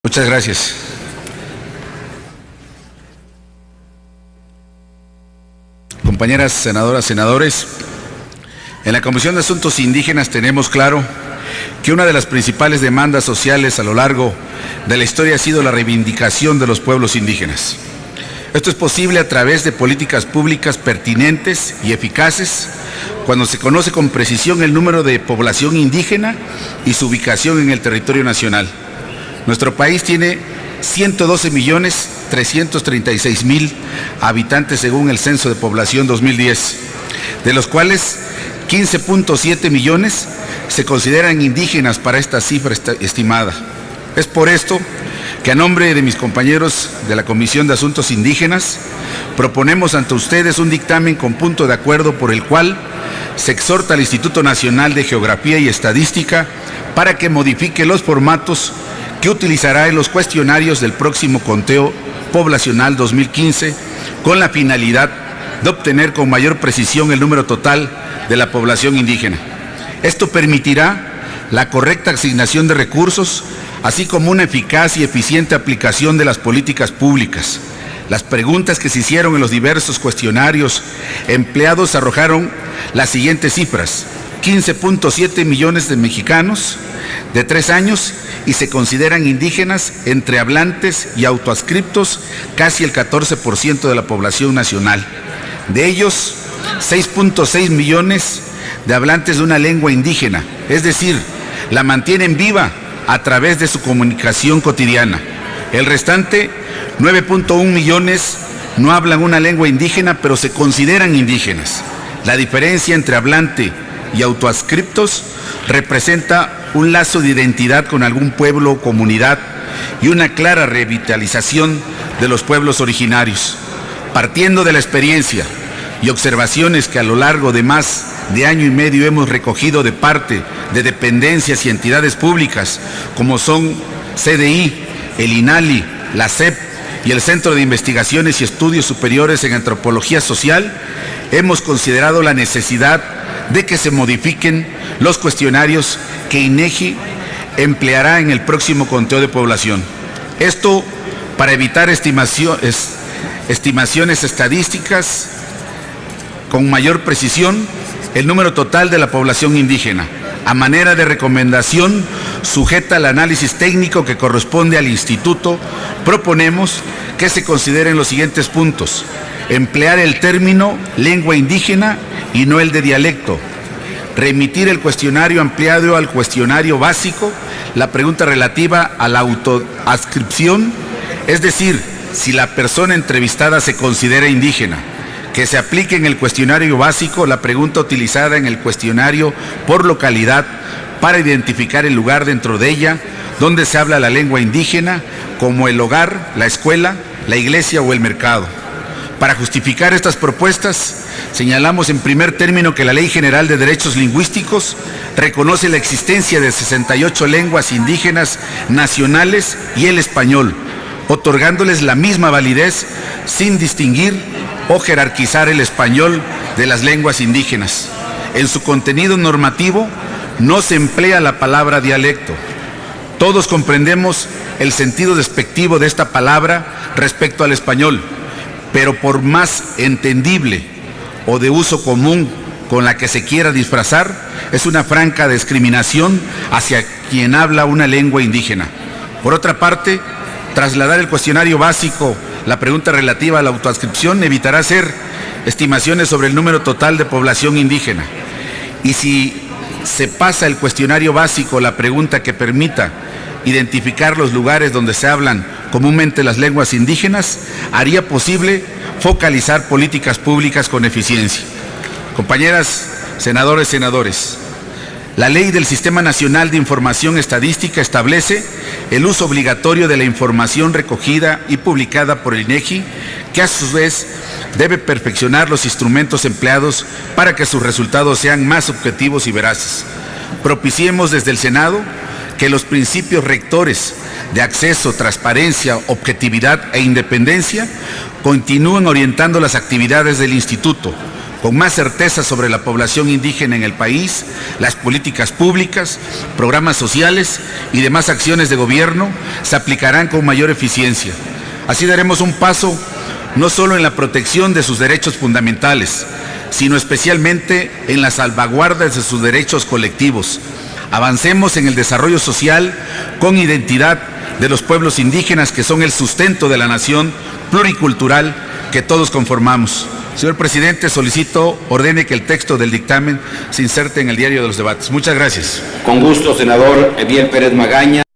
Muchas gracias. Compañeras senadoras, senadores, en la Comisión de Asuntos Indígenas tenemos claro que una de las principales demandas sociales a lo largo de la historia ha sido la reivindicación de los pueblos indígenas. Esto es posible a través de políticas públicas pertinentes y eficaces cuando se conoce con precisión el número de población indígena y su ubicación en el territorio nacional. Nuestro país tiene 112.336.000 habitantes según el Censo de Población 2010, de los cuales 15.7 millones se consideran indígenas para esta cifra estimada. Es por esto que a nombre de mis compañeros de la Comisión de Asuntos Indígenas proponemos ante ustedes un dictamen con punto de acuerdo por el cual se exhorta al Instituto Nacional de Geografía y Estadística para que modifique los formatos que utilizará en los cuestionarios del próximo conteo poblacional 2015 con la finalidad de obtener con mayor precisión el número total de la población indígena. Esto permitirá la correcta asignación de recursos, así como una eficaz y eficiente aplicación de las políticas públicas. Las preguntas que se hicieron en los diversos cuestionarios empleados arrojaron las siguientes cifras: 15.7 millones de mexicanos de 3 años y se consideran indígenas entre hablantes y autoadscriptos casi el 14% de la población nacional. De ellos, 6.6 millones de hablantes de una lengua indígena, es decir, la mantienen viva a través de su comunicación cotidiana. El restante, 9.1 millones, no hablan una lengua indígena, pero se consideran indígenas. La diferencia entre hablante y autoadscriptos representa un lazo de identidad con algún pueblo o comunidad y una clara revitalización de los pueblos originarios. Partiendo de la experiencia y observaciones que a lo largo de más de año y medio hemos recogido de parte de dependencias y entidades públicas como son CDI, el INALI, la SEP y el Centro de Investigaciones y Estudios Superiores en Antropología Social, hemos considerado la necesidad de que se modifiquen los cuestionarios que INEGI empleará en el próximo conteo de población. Esto para evitar estimaciones estadísticas con mayor precisión el número total de la población indígena. A manera de recomendación, sujeta al análisis técnico que corresponde al Instituto, proponemos que se consideren los siguientes puntos: emplear el término lengua indígena y no el de dialecto, remitir el cuestionario ampliado al cuestionario básico, la pregunta relativa a la autoadscripción, es decir, si la persona entrevistada se considera indígena, que se aplique en el cuestionario básico la pregunta utilizada en el cuestionario por localidad para identificar el lugar dentro de ella donde se habla la lengua indígena, como el hogar, la escuela, la iglesia o el mercado. Para justificar estas propuestas, señalamos en primer término que la Ley General de Derechos Lingüísticos reconoce la existencia de 68 lenguas indígenas nacionales y el español, otorgándoles la misma validez sin distinguir o jerarquizar el español de las lenguas indígenas. En su contenido normativo no se emplea la palabra dialecto. Todos comprendemos el sentido despectivo de esta palabra respecto al español, pero por más entendible o de uso común con la que se quiera disfrazar, es una franca discriminación hacia quien habla una lengua indígena. Por otra parte, trasladar el cuestionario básico, la pregunta relativa a la autoadscripción, evitará hacer estimaciones sobre el número total de población indígena. Y si se pasa el cuestionario básico, la pregunta que permita identificar los lugares donde se hablan comúnmente las lenguas indígenas, haría posible focalizar políticas públicas con eficiencia. Compañeras, senadores, senadores, la Ley del Sistema Nacional de Información Estadística establece el uso obligatorio de la información recogida y publicada por el INEGI, que a su vez debe perfeccionar los instrumentos empleados para que sus resultados sean más objetivos y veraces. Propiciemos desde el Senado que los principios rectores de acceso, transparencia, objetividad e independencia continúen orientando las actividades del Instituto, con más certeza sobre la población indígena en el país, las políticas públicas, programas sociales y demás acciones de gobierno se aplicarán con mayor eficiencia. Así daremos un paso no solo en la protección de sus derechos fundamentales, sino especialmente en la salvaguarda de sus derechos colectivos. Avancemos en el desarrollo social con identidad de los pueblos indígenas, que son el sustento de la nación pluricultural que todos conformamos. Señor presidente, solicito ordene que el texto del dictamen se inserte en el diario de los debates. Muchas gracias. Con gusto, senador Ediel Pérez Magaña.